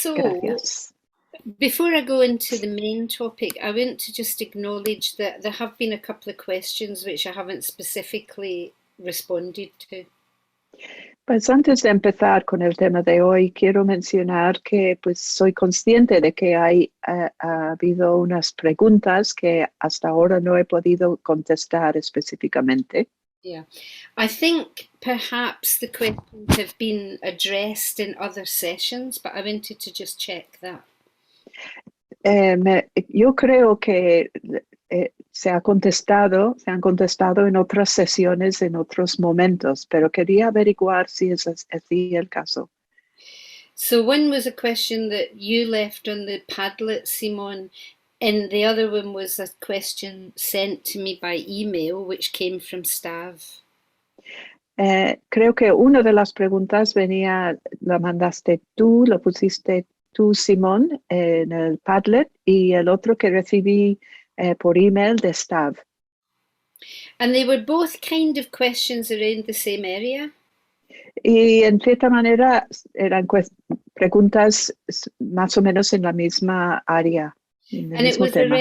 So, Gracias. before I go into the main topic, I want to just acknowledge that there have been a couple of questions which I haven't specifically responded to. Pues antes de empezar con el tema de hoy, quiero mencionar que pues soy consciente de que ha habido unas preguntas que hasta ahora no he podido contestar específicamente. Yeah, I think perhaps the questions have been addressed in other sessions, but I wanted to just check that. Yo creo que se han contestado en otras sesiones, en otros momentos, pero quería averiguar si es así el caso. So one was a question that you left on the Padlet, Simon, and the other one was a question sent to me by email, which came from Stav. Creo que una de las preguntas la mandaste tú, lo pusiste tú, Simón, en el Padlet, y el otro que recibí por email de Stav. And they were both kind of questions around the same area. Y en cierta manera eran preguntas más o menos en la misma área, en el And it mismo was tema.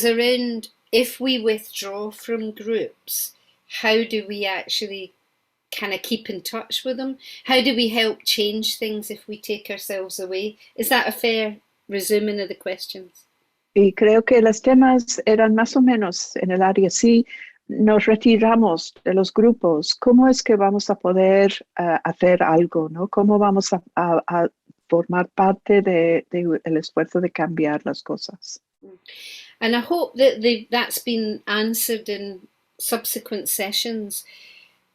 around if we withdraw from groups, how do we actually kind of keep in touch with them? How do we help change things if we take ourselves away? Is that a fair resuming of the questions? Y creo que los temas eran más o menos en el área. Si nos retiramos de los grupos, ¿cómo es que vamos a poder hacer algo, ¿no? ¿Cómo vamos a formar parte del esfuerzo de cambiar las cosas? And I hope that that's been answered in subsequent sessions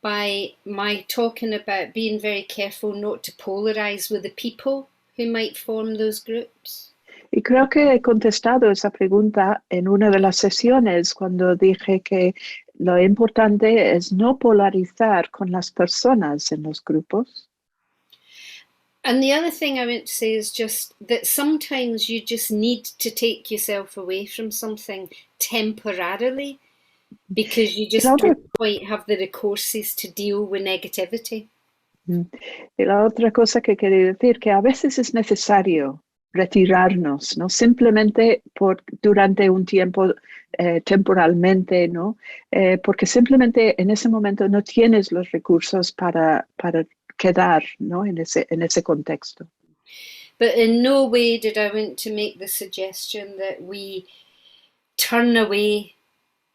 by my talking about being very careful not to polarize with the people who might form those groups. Y creo que he contestado esa pregunta en una de las sesiones cuando dije que lo importante es no polarizar con las personas en los grupos. And the other thing I want to say is just that sometimes you just need to take yourself away from something temporarily because you just don't quite have the resources to deal with negativity. Y la otra cosa que quería decir, que a veces es necesario retirarnos, ¿no? Simplemente durante un tiempo, temporalmente, ¿no? Porque simplemente en ese momento no tienes los recursos para quedar, ¿no? En ese contexto. But in no way did I want to make the suggestion that we turn away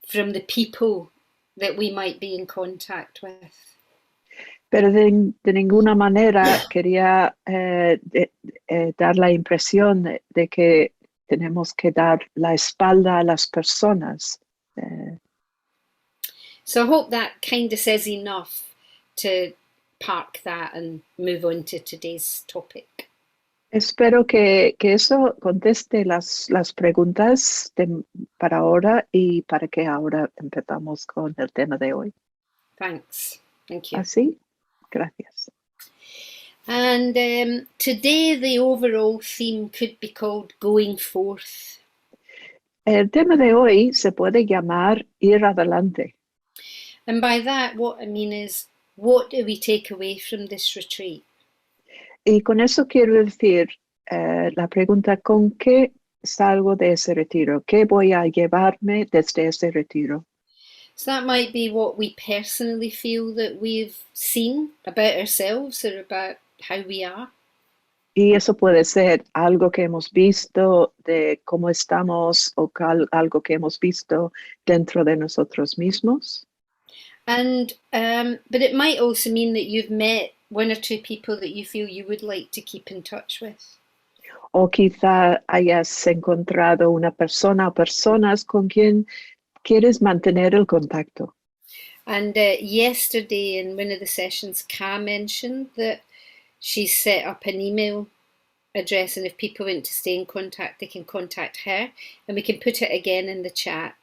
from the people that we might be in contact with. Pero de ninguna manera quería dar la impresión de que tenemos que dar la espalda a las personas. So I hope that kind of says enough to park that and move on to today's topic. Espero que eso conteste las preguntas para ahora y para que ahora empezamos con el tema de hoy. Thanks. Thank you. Así, gracias. And today the overall theme could be called Going Forth. El tema de hoy se puede llamar Ir adelante. And by that, what I mean is, what do we take away from this retreat? Y con eso quiero decir la pregunta, ¿con qué salgo de ese retiro? ¿Qué voy a llevarme desde ese retiro? So that might be what we personally feel that we've seen about ourselves or about how we are. Y eso puede ser algo que hemos visto de cómo estamos o algo que hemos visto dentro de nosotros mismos. And but it might also mean that you've met one or two people that you feel you would like to keep in touch with. O quizá hayas encontrado una persona o personas con quien quieres mantener el contacto. And yesterday in one of the sessions, Ka mentioned that she set up an email address, and if people want to stay in contact, they can contact her, and we can put it again in the chat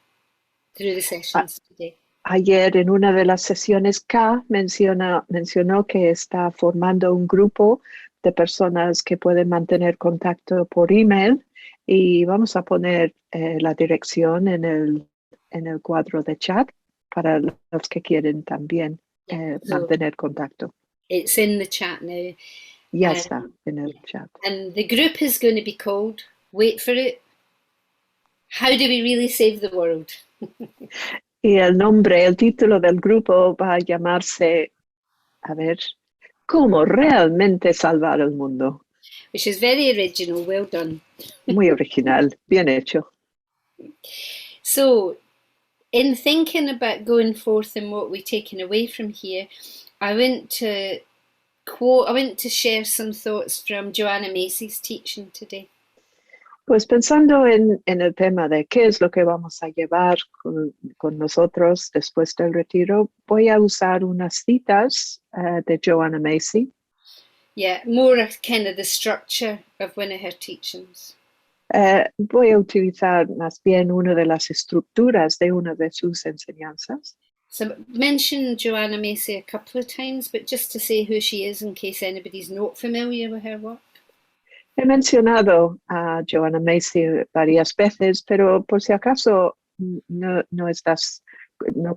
through the sessions today. Ayer en una de las sesiones K mencionó que está formando un grupo de personas que pueden mantener contacto por email y vamos a poner la dirección en el cuadro de chat para los que quieren también mantener contacto. It's in the chat now. Ya está And, en el chat. and the group is going to be called, wait for it, How Do We Really Save the World? Y el título del grupo va a llamarse, a ver, ¿cómo realmente salvar el mundo? Which is very original, well done. Muy original, bien hecho. So, in thinking about going forth and what we're taking away from here, I want to share some thoughts from Joanna Macy's teaching today. Pues pensando en el tema de qué es lo que vamos a llevar con nosotros después del retiro, voy a usar unas citas de Joanna Macy. Yeah, more of kind of the structure of one of her teachings. Voy a utilizar más bien una de las estructuras de una de sus enseñanzas. So I mentioned Joanna Macy a couple of times, but just to say who she is in case anybody's not familiar with her work. He mencionado a Joanna Macy varias veces, pero por si acaso no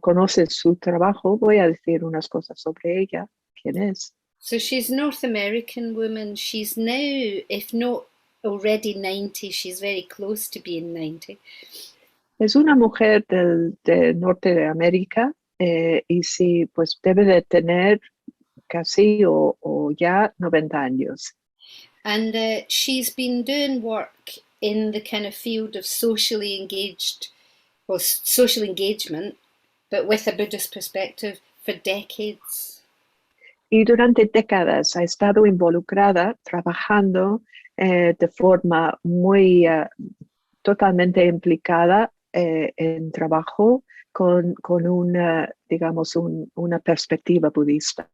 conoces su trabajo, voy a decir unas cosas sobre ella. ¿Quién es? So she's a North American woman. She's now, if not already 90, she's very close to being 90. Es una mujer del norte de América y sí, pues debe de tener casi o ya 90 años. And she's been doing work in the kind of field of social engagement, but with a Buddhist perspective for decades. Y durante décadas ha estado involucrada trabajando de forma muy totalmente implicada en trabajo con una, digamos, una perspectiva budista.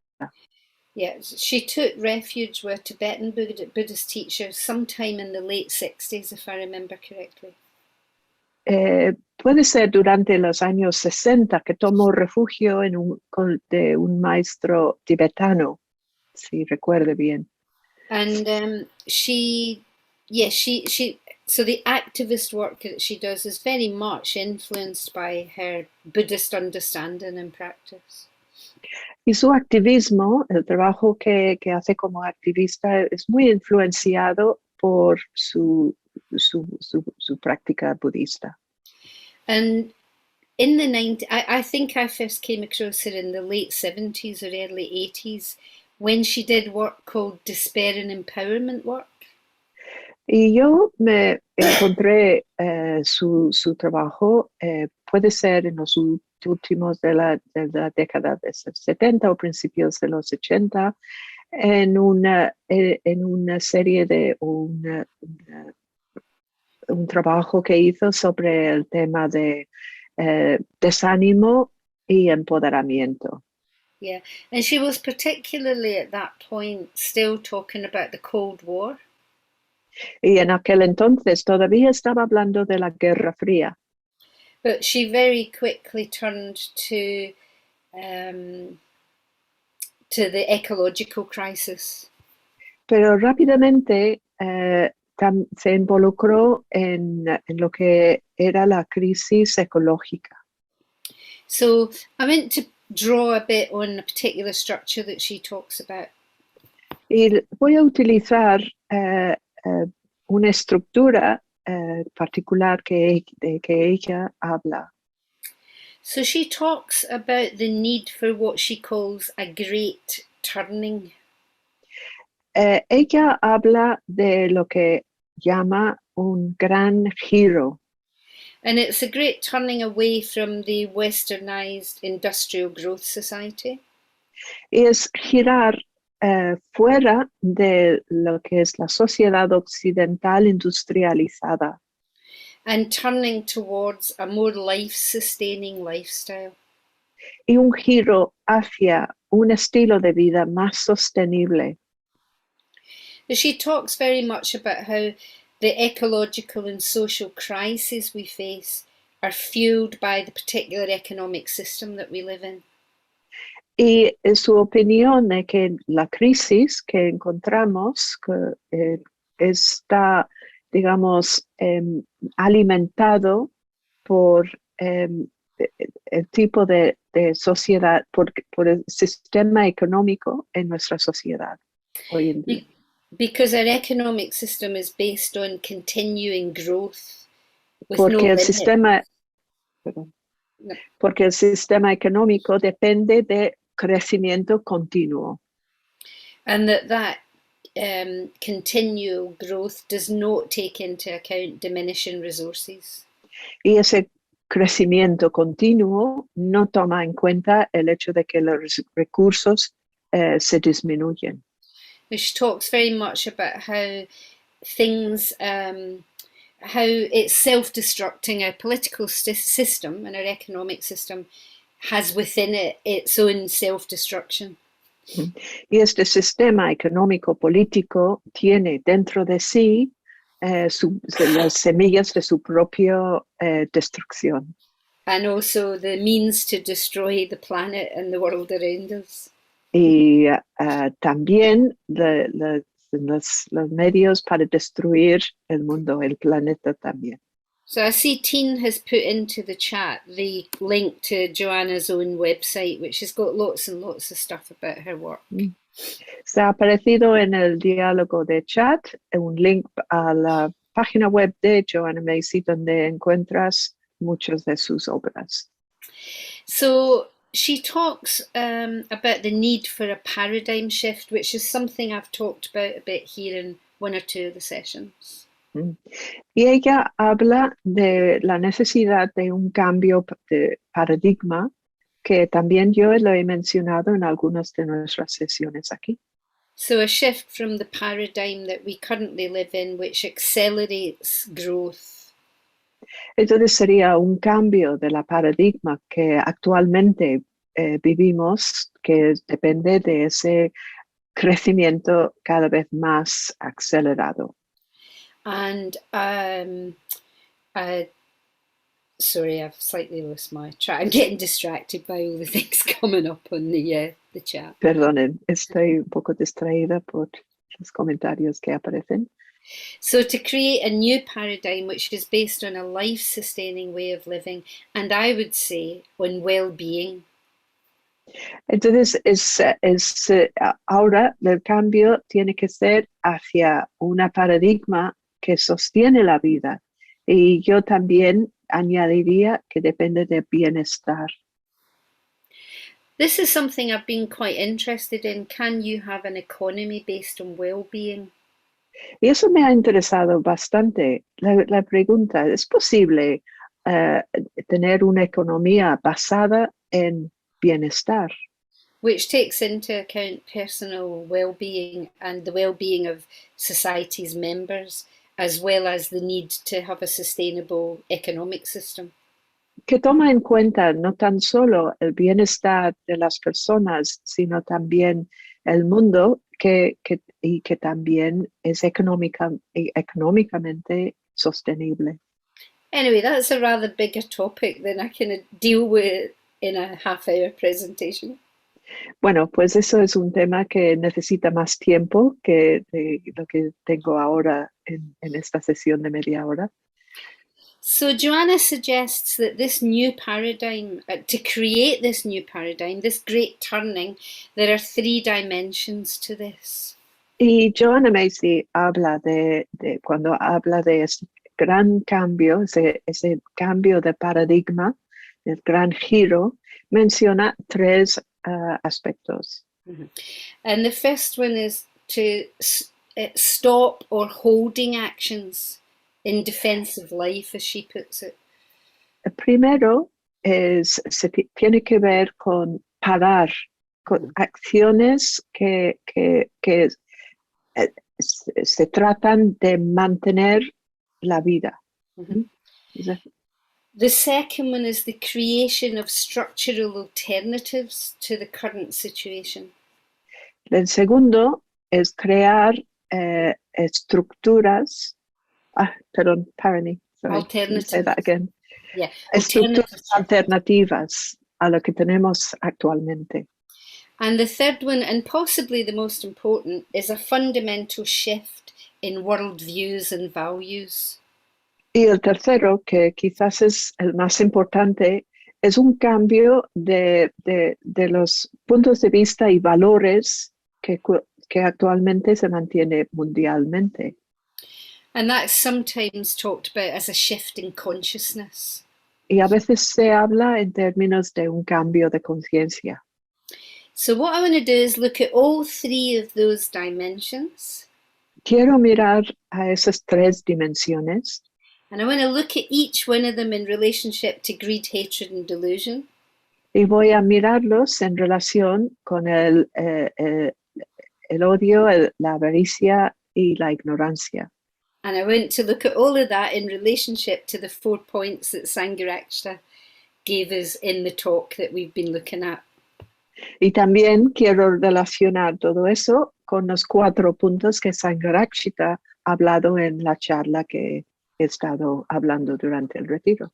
Yeah, she took refuge with Tibetan Buddhist teachers sometime in the late 60s, if I remember correctly. Puede ser durante los años 60 que tomó refugio de un maestro tibetano, si recuerde bien. And so the activist work that she does is very much influenced by her Buddhist understanding and practice. Y su activismo, el trabajo que hace como activista, es muy influenciado por su práctica budista. And in the 90s, I think I first came across her in the late 70s or early 80s when she did work called Despair and Empowerment Work. Y yo me encontré su trabajo, puede ser en los últimos de la década de 70 o principios de los 80, en una serie de un trabajo que hizo sobre el tema de desánimo y empoderamiento. Yeah, and she was particularly at that point still talking about the Cold War. Y en aquel entonces todavía estaba hablando de la Guerra Fría. But she very quickly turned to the ecological crisis. Pero rápidamente se involucró en lo que era la crisis ecológica. So I meant to draw a bit on a particular structure that she talks about. Y voy a utilizar una estructura particular de que ella habla. So she talks about the need for what she calls a great turning. Ella habla de lo que llama un gran giro. And it's a great turning away from the westernized industrial growth society. Es girar fuera de lo que es la sociedad occidental industrializada. And turning towards a more life-sustaining lifestyle. Y un giro hacia un estilo de vida más sostenible. But she talks very much about how the ecological and social crises we face are fueled by the particular economic system that we live in. Y su opinión es que la crisis que encontramos que, está, digamos, alimentado por el tipo de sociedad, por el sistema económico en nuestra sociedad hoy en día. Because our economic system is based on continuing growth with no porque el limit. sistema, perdón, No. porque el sistema económico depende de crecimiento continuo. And that continual growth does not take into account diminishing resources. Y ese crecimiento continuo no toma en cuenta el hecho de que los recursos se disminuyen. Which talks very much about how things, how it's self-destructing. Our political system and our economic system has within it its own self-destruction. Y este sistema económico político tiene dentro de sí las semillas de su propia destrucción. And also the means to destroy the planet and the world around us. Y también los medios para destruir el mundo, el planeta también. So I see Teen has put into the chat the link to Joanna's own website, which has got lots and lots of stuff about her work. Se ha aparecido en el diálogo de chat un link a la página web de Joanna Macy donde encuentras muchas de sus obras. So she talks about the need for a paradigm shift, which is something I've talked about a bit here in one or two of the sessions. Y ella habla de la necesidad de un cambio de paradigma que también yo lo he mencionado en algunas de nuestras sesiones aquí. So a shift from the paradigm that we currently live in, which accelerates growth. Entonces sería un cambio de la paradigma que actualmente vivimos, que depende de ese crecimiento cada vez más acelerado. And sorry, I've slightly lost my track. I'm getting distracted by all the things coming up on the chat. Perdonen, estoy un poco distraída por los comentarios que aparecen. So to create a new paradigm which is based on a life-sustaining way of living, and I would say on well-being. Entonces, ahora el cambio tiene que ser hacia un paradigma que sostiene la vida. Y yo también añadiría que depende de bienestar. This is something I've been quite interested in. Can you have an economy based on well-being? Y eso me ha interesado bastante. La pregunta, ¿es posible tener una economía basada en bienestar? Which takes into account personal well-being and the well-being of society's members, as well as the need to have a sustainable economic system. Que toma en cuenta no tan solo el bienestar de las personas, sino también el mundo y que también es económicamente sostenible. Anyway, that's a rather bigger topic than I can deal with in a half-hour presentation. Bueno, pues eso es un tema que necesita más tiempo que lo que tengo ahora en esta sesión de media hora. So Joanna suggests that this new paradigm, to create this new paradigm, this great turning, there are three dimensions to this. Y Joanna Macy habla cuando habla de ese gran cambio, ese cambio de paradigma, el gran giro, menciona tres aspectos. Mm-hmm. And the first one is to stop or holding actions in defense of life, as she puts it. El primero tiene que ver con parar, con acciones que se tratan de mantener la vida. Mm-hmm. The second one is the creation of structural alternatives to the current situation. El segundo es crear estructuras. Pardon, Parani. Sorry. Alternatives. Say that again. Yeah. Estructuras alternativas a lo que tenemos actualmente. And the third one, and possibly the most important, is a fundamental shift in worldviews and values. Y el tercero, que quizás es el más importante, es un cambio de los puntos de vista y valores que que actualmente se mantiene mundialmente. And that's sometimes talked about as a shift in consciousness. Y a veces se habla en términos de un cambio de conciencia. So what I want to do is look at all three of those dimensions. Quiero mirar a esas tres dimensiones And I want to look at each one of them in relationship to greed, hatred, and delusion. y voy a mirarlos en relación con el odio, la avaricia y la ignorancia. And I want to look at all of that in relationship to the 4 points that Sangharakshita gave us in the talk that we've been looking at. Y también quiero relacionar todo eso con los 4 puntos que Sangharakshita ha hablado en la charla que he estado hablando durante el retiro.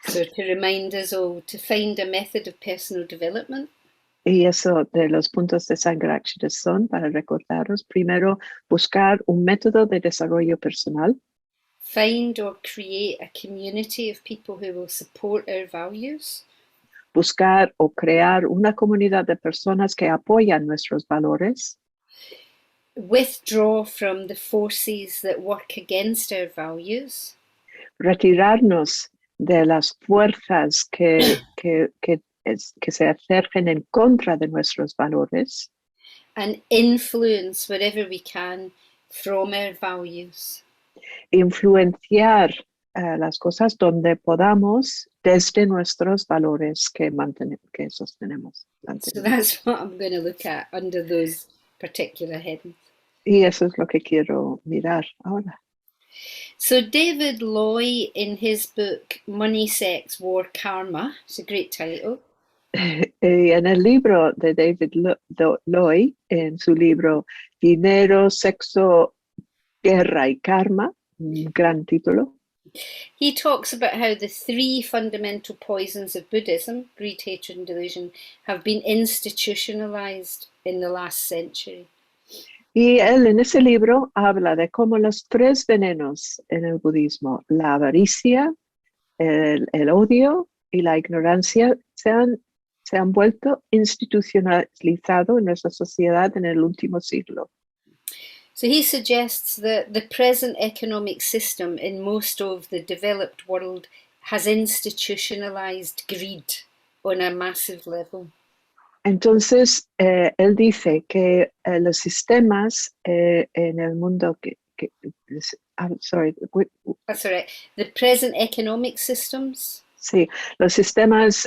So to remind us all to find a method of personal development. Y eso de los puntos de Sangharakshita son, para recordaros, primero, buscar un método de desarrollo personal. Find or create a community of people who will support our values. Buscar o crear una comunidad de personas que apoyan nuestros valores. Withdraw from the forces that work against our values. Retirarnos de las fuerzas que se acerquen en contra de nuestros valores. And influence wherever we can from our values. Influenciar las cosas donde podamos desde nuestros valores que sostenemos. So that's what I'm going to look at under those particular headings. Y eso es lo que quiero mirar ahora. So David Loy, in his book Money, Sex, War, Karma, it's a great title. En el libro de David Loy, en su libro Dinero, Sexo, Guerra y Karma, un gran título. He talks about how the 3 fundamental poisons of Buddhism, greed, hatred, and delusion, have been institutionalized in the last century. Y él en ese libro habla de cómo los 3 venenos en el budismo, la avaricia, el odio y la ignorancia, se han vuelto institucionalizados en nuestra sociedad en el último siglo. So he suggests that the present economic system in most of the developed world has institutionalized greed on a massive level. Entonces, él dice que los sistemas en el mundo sorry. That's all right. The present economic systems. Sí, los sistemas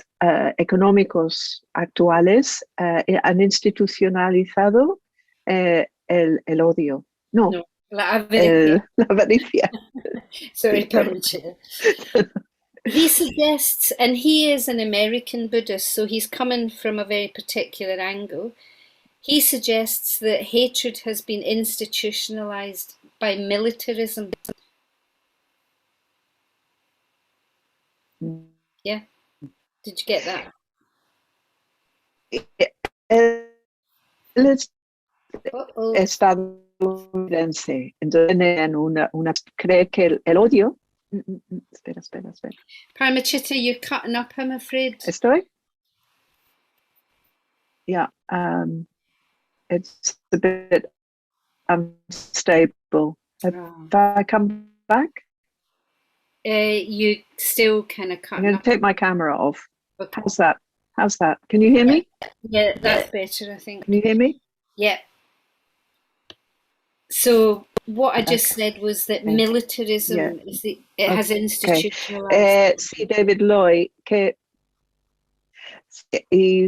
económicos actuales han institucionalizado el odio. No, la avaricia. La avaricia. Sorry, Paramahansa. He suggests, and he is an American Buddhist, so he's coming from a very particular angle. He suggests that hatred has been institutionalized by militarism. Yeah? Did you get that? Él es estadounidense, entonces cree que el odio. Espera. Paramachitta, you're cutting up, I'm afraid. ¿Estoy? Yeah, it's a bit unstable. If I come back? You still kind of cutting I'm going up. to take my camera off. Okay. How's that? Can you hear me? Yeah, that's better, I think. Can you hear me? Yeah. So what I just said was that militarism has institutionalized. Sí, David Loy, y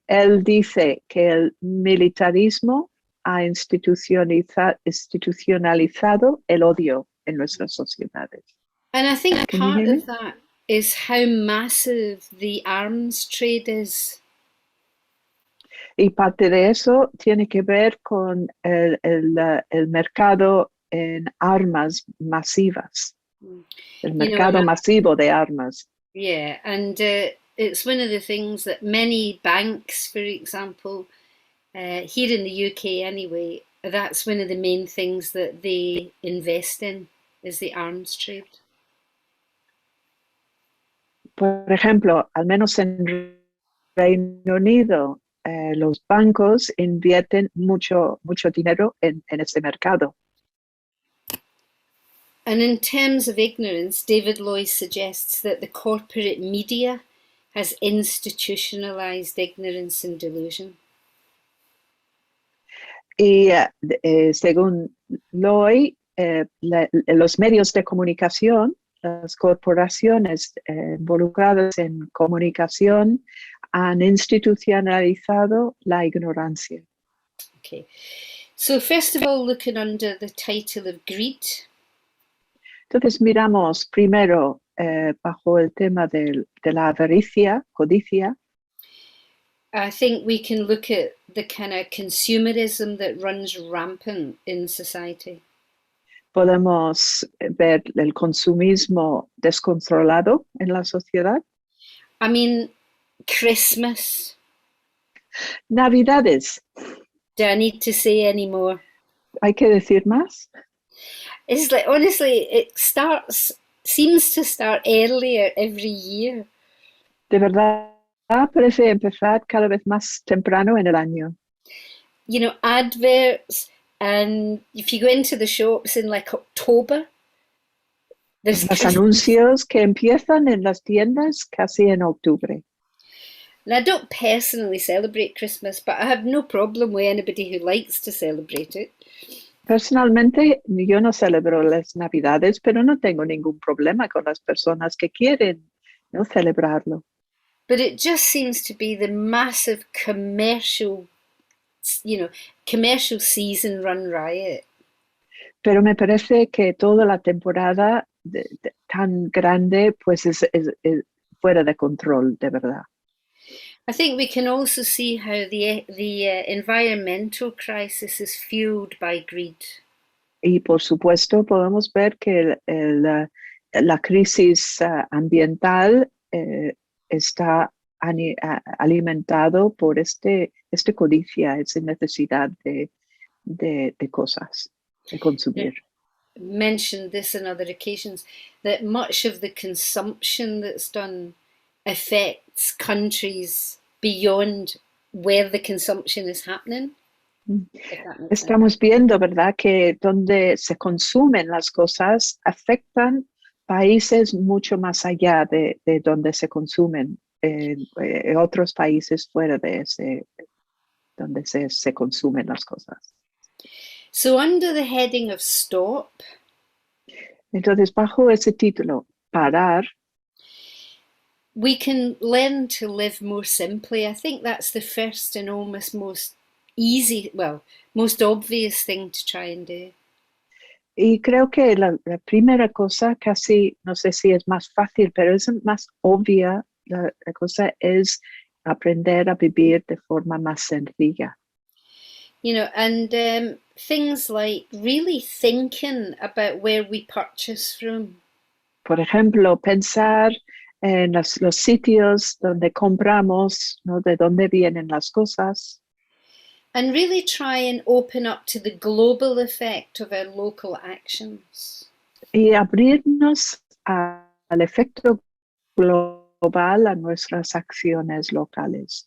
él dice que el militarismo ha institucionalizado el odio en nuestras sociedades. And I think part of that is how massive the arms trade is. Y parte de eso tiene que ver con el mercado en armas masivas, el mercado masivo de armas. Yeah, and it's one of the things that many banks, for example, here in the UK anyway, that's one of the main things that they invest in, is the arms trade. Por ejemplo, al menos en Reino Unido, los bancos invierten mucho dinero en este mercado. And in terms of ignorance, David Loy suggests that the corporate media has institutionalized ignorance and delusion. Y según Loy, los medios de comunicación, las corporaciones involucradas en comunicación han institucionalizado la ignorancia. Okay, so first of all, looking under the title of greed. Entonces miramos primero bajo el tema de la avaricia, codicia. I think we can look at the kind of consumerism that runs rampant in society. Podemos ver el consumismo descontrolado en la sociedad. I mean, Christmas. Navidades. Do I need to say any more? ¿Hay que decir más? It's like, honestly, seems to start earlier every year. De verdad, parece empezar cada vez más temprano en el año. You know, adverts, and if you go into the shops in like October, there's Los anuncios que empiezan en las tiendas casi en octubre. And I don't personally celebrate Christmas, but I have no problem with anybody who likes to celebrate it. Personalmente, yo no celebro las Navidades, pero no tengo ningún problema con las personas que quieren, ¿no?, celebrarlo. But it just seems to be the massive commercial season run riot. Pero me parece que toda la temporada tan grande, pues es fuera de control, de verdad. I think we can also see how the environmental crisis is fueled by greed. Y por supuesto podemos ver que la crisis ambiental está alimentado por este codicia, esa necesidad de cosas, de consumir. Mentioned this on other occasions, that much of the consumption that's done affects countries beyond where the consumption is happening. Estamos viendo, ¿verdad?, que donde se consumen las cosas afectan países mucho más allá de donde se consumen, otros países fuera de ese, donde se consumen las cosas. So under the heading of stop, entonces bajo ese título, parar, we can learn to live more simply. I think that's the first and almost most obvious thing to try and do. Y creo que la primera cosa, casi, no sé si es más fácil, pero es más obvia, la cosa es aprender a vivir de forma más sencilla. You know, and things like really thinking about where we purchase from. Por ejemplo, pensar en los sitios donde compramos, ¿no?, de dónde vienen las cosas. And really try and open up to the global effect of our local actions. Y abrirnos al efecto global a nuestras acciones locales.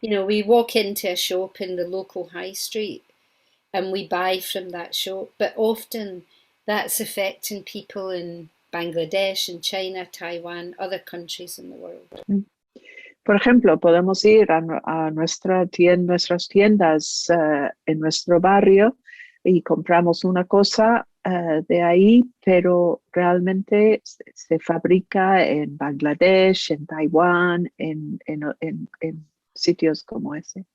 You know, we walk into a shop in the local high street and we buy from that shop, but often that's affecting people in Bangladesh, in China, Taiwan, other countries in the world. Por ejemplo, podemos ir a nuestras tiendas en nuestro barrio y compramos una cosa de ahí, pero realmente se fabrica en Bangladesh, en Taiwán, en sitios como ese.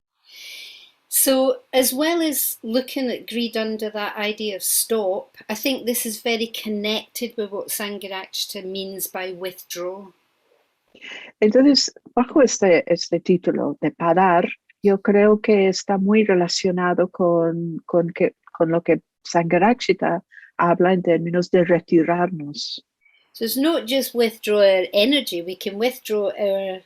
So, as well as looking at greed under that idea of stop, I think this is very connected with what Sangharakshita means by withdraw. Entonces, bajo este título de parar, yo creo que está muy relacionado con lo que Sangharakshita habla en términos de retirarnos. So it's not just withdraw our energy, we can withdraw our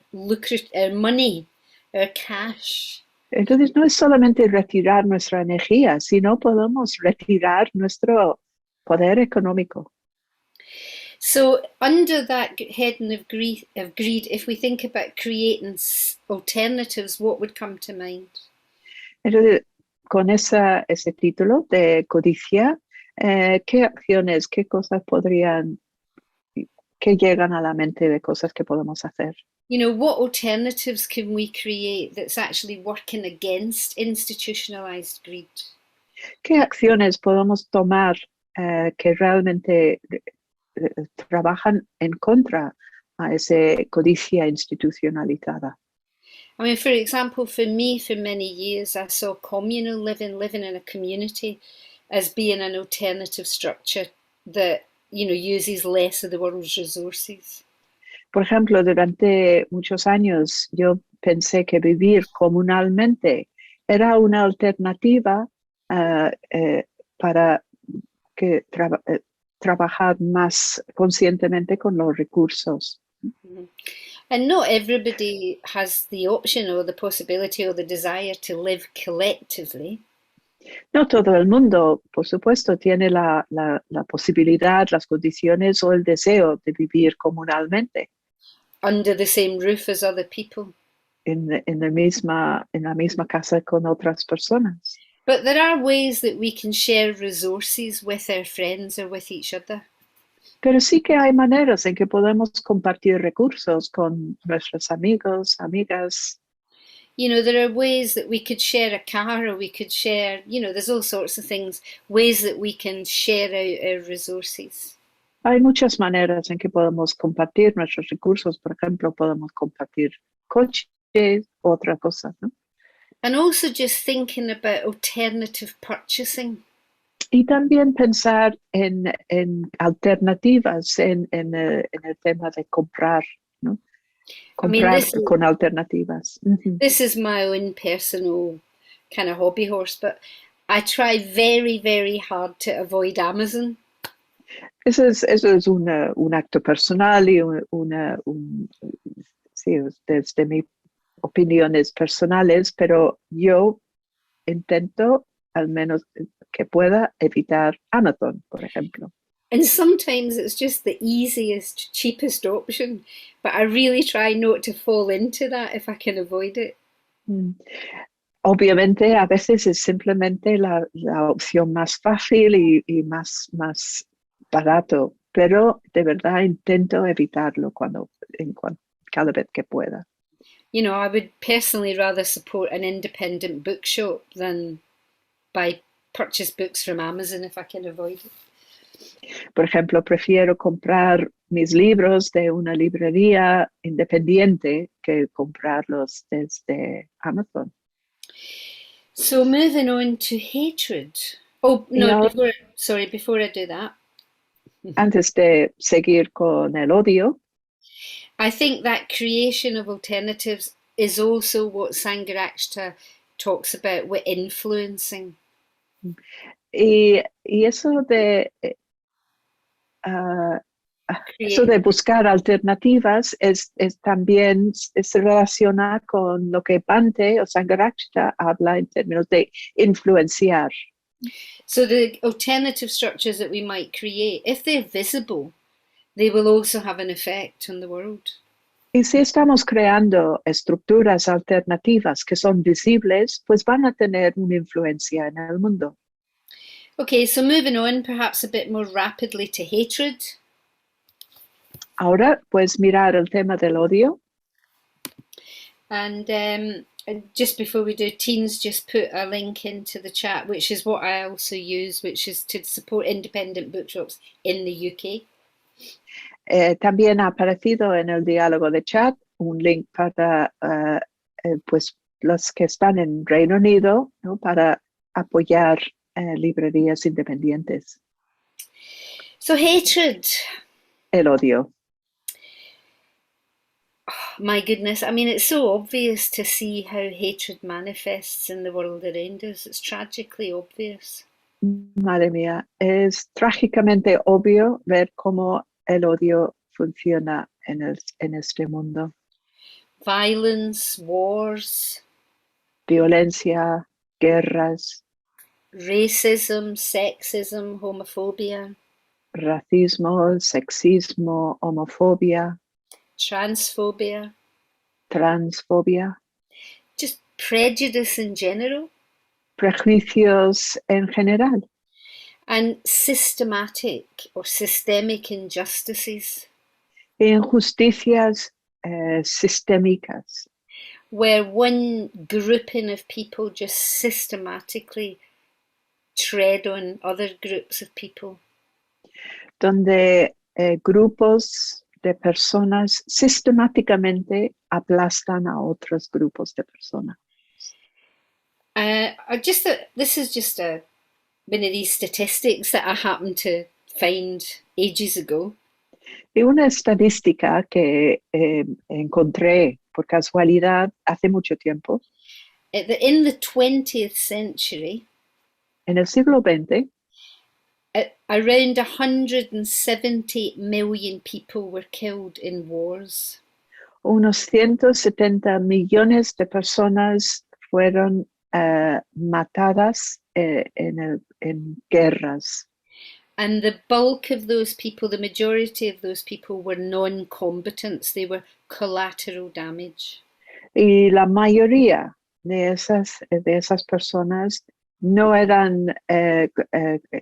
money, our cash. Entonces, no es solamente retirar nuestra energía, sino podemos retirar nuestro poder económico. So, under that heading of greed, if we think about creating alternatives, what would come to mind? Entonces, con ese título de codicia, ¿qué acciones, qué cosas podrían, qué llegan a la mente de cosas que podemos hacer? You know, what alternatives can we create that's actually working against institutionalized greed? ¿Qué acciones podemos tomar que realmente trabajan en contra a esa codicia institucionalizada? I mean, for example, for me, for many years, I saw communal living, living in a community, as being an alternative structure that, you know, uses less of the world's resources. Por ejemplo, durante muchos años yo pensé que vivir comunalmente era una alternativa para que trabajar más conscientemente con los recursos. Mhm. And not everybody has the option or the possibility or the desire to live collectively. No todo el mundo, por supuesto, tiene la posibilidad, las condiciones o el deseo de vivir comunalmente Under the same roof as other people. en la misma casa con otras personas. But there are ways that we can share resources with our friends or with each other. Pero sí que hay maneras en que podemos compartir recursos con nuestros amigos, amigas. You know, there are ways that we could share a car or we could share, you know, there's all sorts of things, ways that we can share out our resources. Hay muchas maneras en que podemos compartir nuestros recursos. Por ejemplo, podemos compartir coches, otra cosa, ¿no? And also just thinking about alternative purchasing. Y también pensar en alternativas en el tema de comprar, ¿no? I mean, Comprar con alternativas. this is my own personal kind of hobby horse, but I try very, very hard to avoid Amazon. Eso es un acto personal y sí, desde mis opiniones personales, pero yo intento al menos que pueda evitar Amazon, por ejemplo. And sometimes it's just the easiest, cheapest option, but I really try not to fall into that if I can avoid it. Mm. Obviamente, a veces es simplemente la opción más fácil y más barato, pero de verdad intento evitarlo cada vez que pueda. You know, I would personally rather support an independent bookshop than buy purchase books from Amazon if I can avoid it. Por ejemplo, prefiero comprar mis libros de una librería independiente que comprarlos desde Amazon. So moving on to hatred. Oh Y no, ahora, before I do that, antes de seguir con el odio, I think that creation of alternatives is also what Sangharakshita talks about with influencing. y eso ah, eso de buscar alternativas también se relaciona con lo que Bhante o Sangharakshita habla en términos de influenciar. So the alternative structures that we might create, if they're visible, they will also have an effect on the world. Y si estamos creando estructuras alternativas que son visibles, pues van a tener una influencia en el mundo. Okay, so moving on perhaps a bit more rapidly to hatred. Ahora, pues mirar el tema del odio. And just before we do, Teens just put a link into the chat, which is what I also use, which is to support independent bookshops in the UK. También ha aparecido en el diálogo de chat un link para pues, los que están en Reino Unido, ¿no? Para apoyar librerías independientes. So hatred. El odio. Oh, my goodness, I mean, it's so obvious to see how hatred manifests in the world around us. It's tragically obvious. Madre mía, es trágicamente obvio ver cómo el odio funciona en este mundo. Violence, wars, Violencia, guerras, racism, sexism, homophobia. racismo, sexismo, homofobia, transphobia, transfobia, just prejudice in general, prejuicios en general, and systematic or systemic injustices, injusticias sistémicas, where one grouping of people just systematically tread on other groups of people. donde grupos de personas sistemáticamente aplastan a otros grupos de personas. This is just one of these statistics that I happened to find ages ago. Y una estadística que encontré por casualidad hace mucho tiempo, In the 20th century, en el siglo XX, around 170 million people were killed in wars. unos 170 millones de personas fueron matadas en guerras. And the bulk of those people, the majority of those people, were non-combatants. They were collateral damage. Y la mayoría de esas personas no eran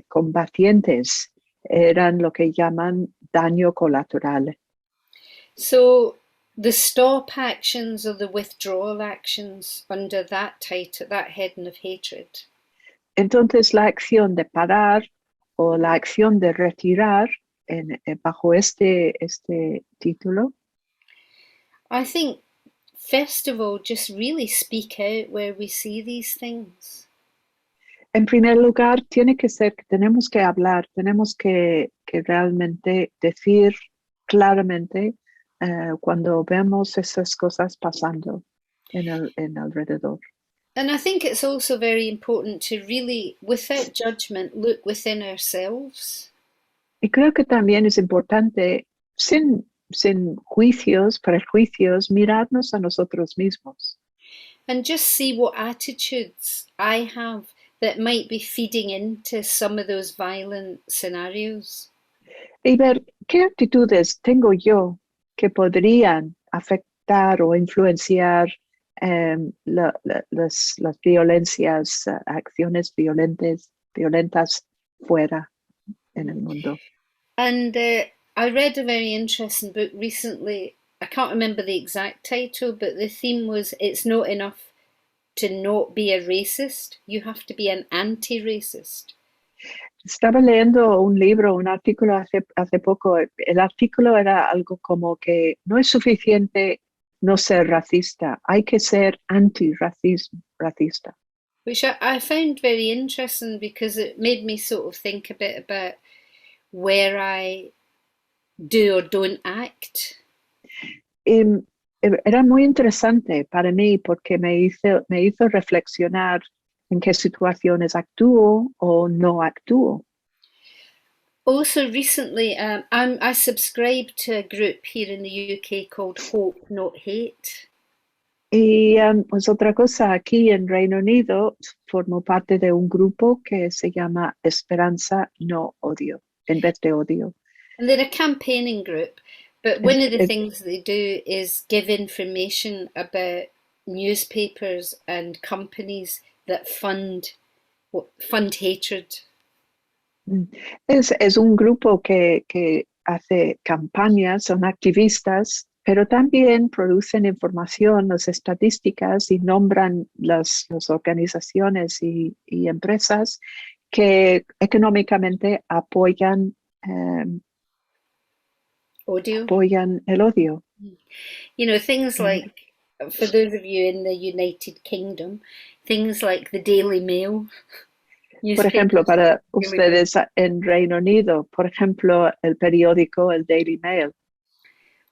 combatientes, eran lo que llaman daño colateral. So the stop actions or the withdrawal actions under that title, that heading of hatred, Entonces la acción de parar o la acción de retirar bajo este título, I think, first of all, just really speak out where we see these things. en primer lugar, tiene que ser que tenemos que hablar, tenemos que realmente decir claramente cuando vemos esas cosas pasando en alrededor. And I think it's also very important to really, without judgment, look within ourselves. Y creo que también es importante, sin juicios, prejuicios, mirarnos a nosotros mismos. And just see what attitudes I have that might be feeding into some of those violent scenarios. Y ver qué actitudes tengo yo que podrían afectar o influenciar las violencias, acciones violentas fuera en el mundo. And I read a very interesting book recently. I can't remember the exact title, but the theme was it's not enough to not be a racist, you have to be an anti-racist. Estaba leyendo un libro, un artículo hace poco. El artículo era algo como que no es suficiente no ser racista, hay que ser antirracista. Which I found very interesting because it made me sort of think a bit about where I do or don't act. Era muy interesante para mí porque me hizo reflexionar en qué situaciones actúo o no actúo. Also, recently, I subscribe to a group here in the UK called Hope Not Hate. Y pues otra cosa, aquí en Reino Unido formo parte de un grupo que se llama Esperanza No Odio, en vez de odio. And they're a campaigning group, but one of the things they do is give information about newspapers and companies that fund hatred. Es un grupo que hace campañas, son activistas, pero también producen información, las estadísticas y nombran las organizaciones y empresas que económicamente apoyan el odio. You know, things like, for those of you in the United Kingdom, things like the Daily Mail. Por ejemplo, para ustedes en Reino Unido, por ejemplo, el periódico, el Daily Mail.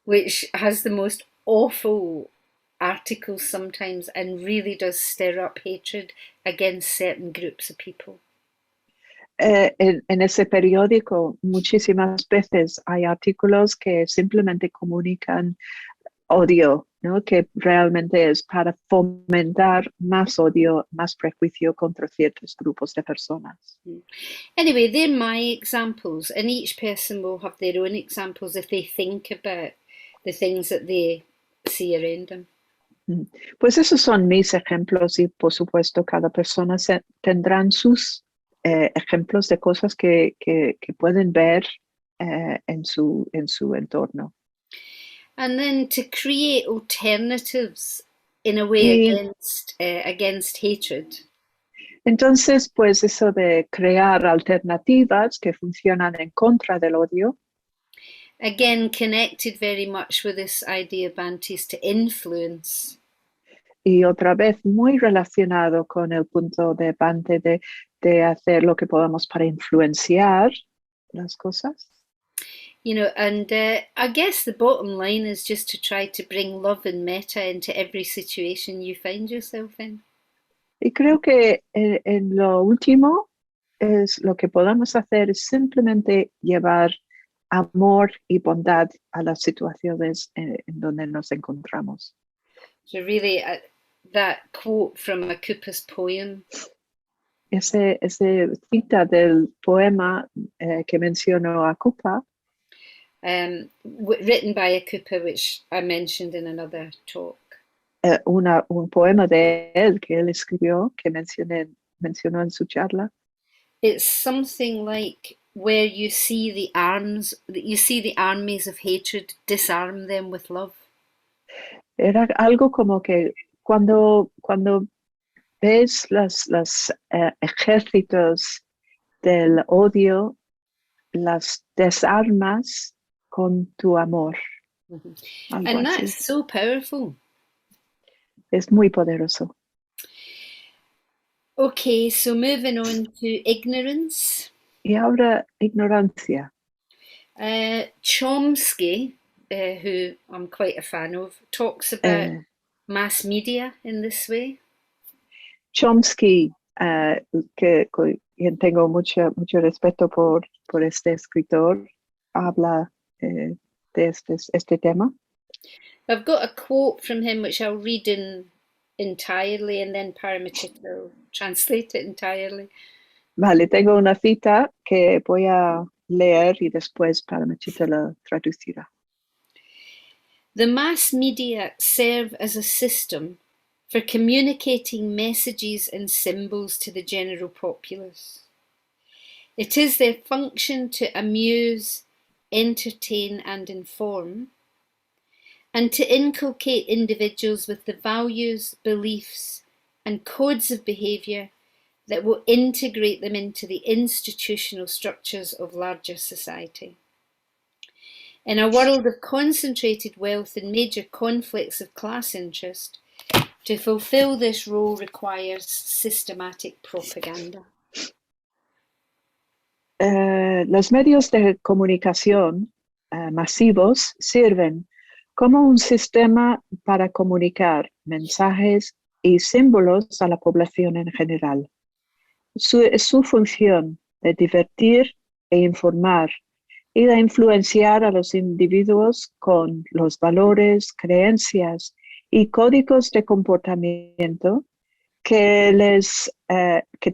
Which has the most awful articles sometimes and really does stir up hatred against certain groups of people. En ese periódico muchísimas veces hay artículos que simplemente comunican odio ¿no? Que realmente es para fomentar más odio, más prejuicio contra ciertos grupos de personas. Anyway, they're my examples, and each person will have their own examples if they think about the things that they see around them. Pues esos son mis ejemplos y por supuesto cada persona tendrán sus ejemplos de cosas que pueden ver en su entorno. And then to create alternatives in a way Y against hatred. entonces, pues eso de crear alternativas que funcionan en contra del odio. Again, connected very much with this idea, Bantis, to influence. Y otra vez muy relacionado con el punto de Bante de hacer lo que podamos para influenciar las cosas. You know, and I guess the bottom line is just to try to bring love and metta into every situation you find yourself in. Y creo que en lo último es lo que podamos hacer es simplemente llevar amor y bondad a las situaciones en donde nos encontramos. So really, that quote from Akupa's poem. Ese cita del poema que mencionó Akupa. Written by Akupa, which I mentioned in another talk. Un poema de él que él escribió, que mencionó en su charla. It's something like where you see the armies of hatred, disarm them with love. Era algo como que cuando ves los ejércitos del odio, las desarmas con tu amor. Mm-hmm. And that's así. So powerful. Es muy poderoso. Okay, so moving on to ignorance. Y ahora ignorancia. Chomsky, who I'm quite a fan of, talks about mass media in this way. Chomsky, que tengo mucho respeto por este escritor, habla de este tema. I've got a quote from him which I'll read entirely and then Paramachita will translate it entirely. Vale, tengo una cita que voy a leer y después Paramachita la traducirá. The mass media serve as a system for communicating messages and symbols to the general populace. It is their function to amuse, entertain, and inform, and to inculcate individuals with the values, beliefs, and codes of behaviour that will integrate them into the institutional structures of larger society. In a world of concentrated wealth and major conflicts of class interest, to fulfill this role requires systematic propaganda. Los medios de comunicación masivos sirven como un sistema para comunicar mensajes y símbolos a la población en general. Su función de divertir e informar y de influenciar a los individuos con los valores, creencias y códigos de comportamiento que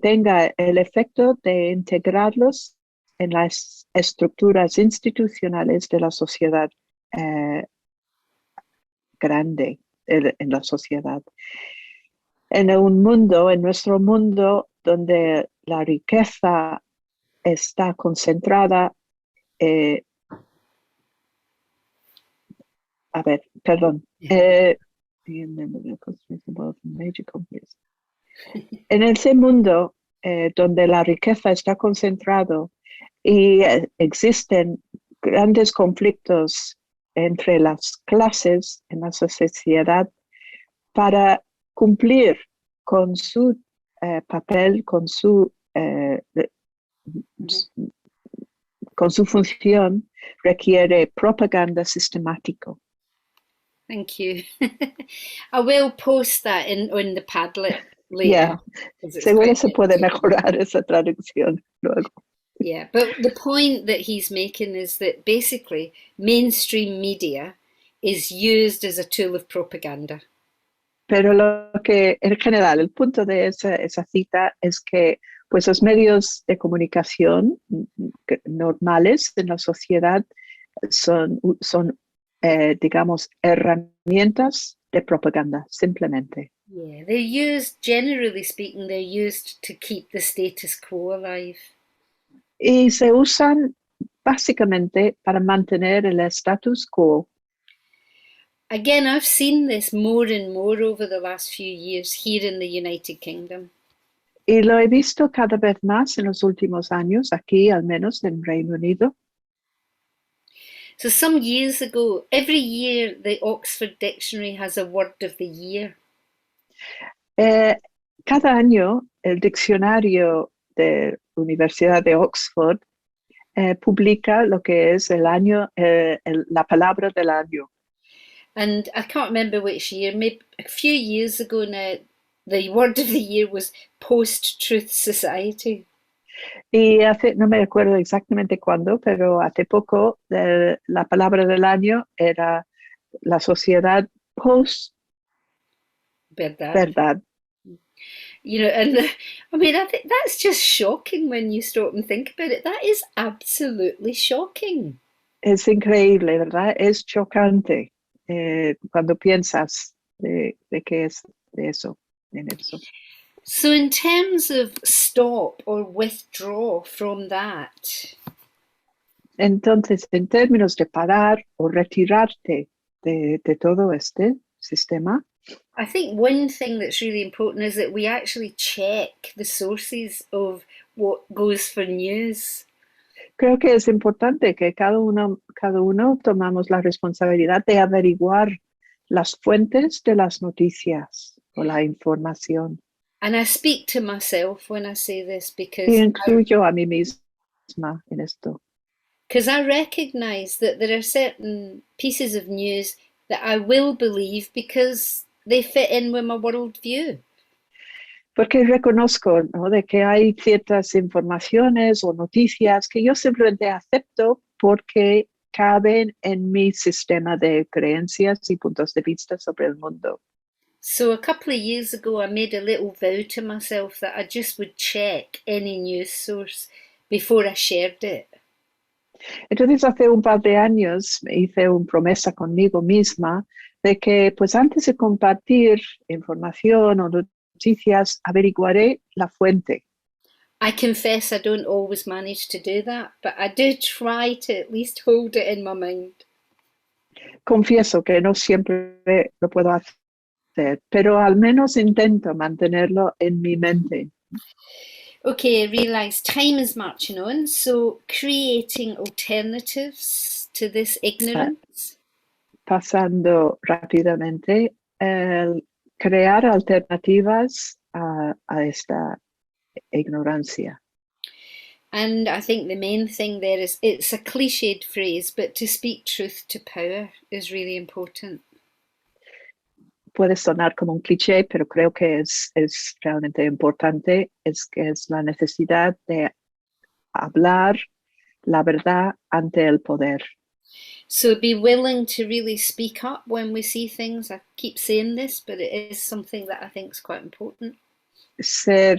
tenga el efecto de integrarlos en las estructuras institucionales de la sociedad grande, en la sociedad. En nuestro mundo, donde la riqueza está concentrada, en ese mundo donde la riqueza está concentrada y existen grandes conflictos entre las clases en la sociedad para cumplir con su papel, con su función, requiere propaganda sistemática. Thank you. I will post that on the Padlet later. Yeah. Seguro se puede mejorar esa traducción luego. Yeah, but the point that he's making is that basically mainstream media is used as a tool of propaganda. Pero lo que, en general, el punto de esa cita es que pues los medios de comunicación normales en la sociedad son digamos, herramientas de propaganda, simplemente. Yeah, they're used, generally speaking, they're used to keep the status quo alive. Y se usan básicamente para mantener el status quo. Again, I've seen this more and more over the last few years here in the United Kingdom. Y lo he visto cada vez más en los últimos años, aquí al menos en Reino Unido. So some years ago, every year the Oxford Dictionary has a word of the year. Cada año el diccionario de la Universidad de Oxford publica lo que es el año, la palabra del año. And I can't remember which year, maybe a few years ago now, the word of the year was Post-Truth Society. Y no me acuerdo exactamente cuándo, pero hace poco la palabra del año era la sociedad Verdad. post-verdad. You know, and I mean, I think that's just shocking when you stop and think about it. That is absolutely shocking. Es increíble, ¿verdad? Es chocante cuando piensas de qué es de eso, en eso. So, in terms of stop or withdraw from that, Entonces, en términos de parar o retirarte de todo este sistema, I think one thing that's really important is that we actually check the sources of what goes for news. creo que es importante que cada uno tomamos la responsabilidad de averiguar las fuentes de las noticias o la información. And I speak to myself when I say this Y because incluyo a mí misma en esto. I recognize that there are certain pieces of news that I will believe because they fit in with my worldview. Porque reconozco, ¿no?, de que hay ciertas informaciones o noticias que yo simplemente acepto porque caben en mi sistema de creencias y puntos de vista sobre el mundo. So a couple of years ago, I made a little vow to myself that I just would check any news source before I shared it. Entonces, hace un par de años me hice una promesa conmigo misma de que, pues antes de compartir información o noticias, averiguaré la fuente. I confess I don't always manage to do that, but I do try to at least hold it in my mind. Confieso que no siempre lo puedo hacer, pero al menos intento mantenerlo en mi mente. Okay, I realise time is marching on, so creating alternatives to this ignorance. Pasando rápidamente, crear alternativas a esta ignorancia. And I think the main thing there is it's a cliched phrase, but to speak truth to power is really important. Puede sonar como un cliché, pero creo que es realmente importante, es que es la necesidad de hablar la verdad ante el poder. So be willing to really speak up when we see things. I keep saying this, but it is something that I think is quite important. Ser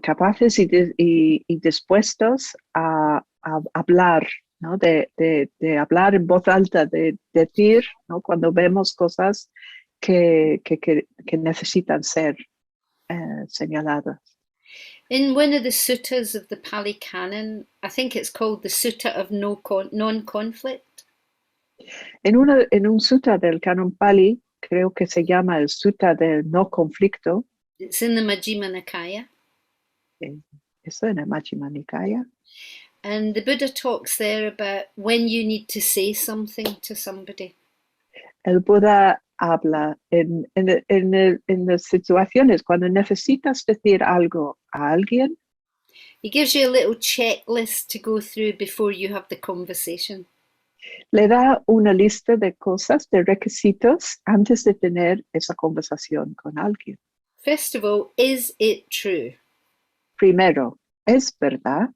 capaces y dispuestos a hablar, ¿no? De hablar en voz alta, de decir, ¿no?, cuando vemos cosas que necesitan ser señaladas. In one of the suttas of the Pali Canon, I think it's called the Sutta of Non-Conflict. En un sutta del Canon Pali, creo que se llama el Sutta del No Conflicto. It's in the Majjhima Nikaya. Eso en la Majjhima Nikaya. And the Buddha talks there about when you need to say something to somebody. El Buda habla en las situaciones cuando necesitas decir algo a alguien. He gives you a little checklist to go through before you have the conversation. Le da una lista de cosas, de requisitos, antes de tener esa conversación con alguien. First of all, is it true? Primero, ¿es verdad?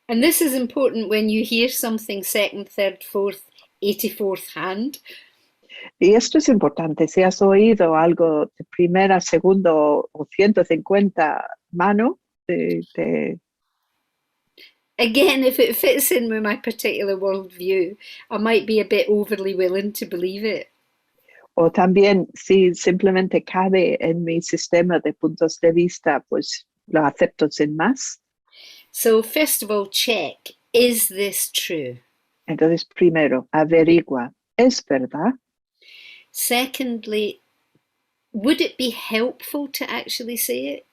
And this is important when you hear something second, third, fourth, 84th hand. Y esto es importante. Si has oído algo de primera, segundo o 150 mano, Again, if it fits in with my particular worldview, I might be a bit overly willing to believe it. o también si simplemente cabe en mi sistema de puntos de vista, pues lo acepto sin más. So, first of all, check, is this true? Entonces, primero, averigua, ¿es verdad? Secondly, would it be helpful to actually say it?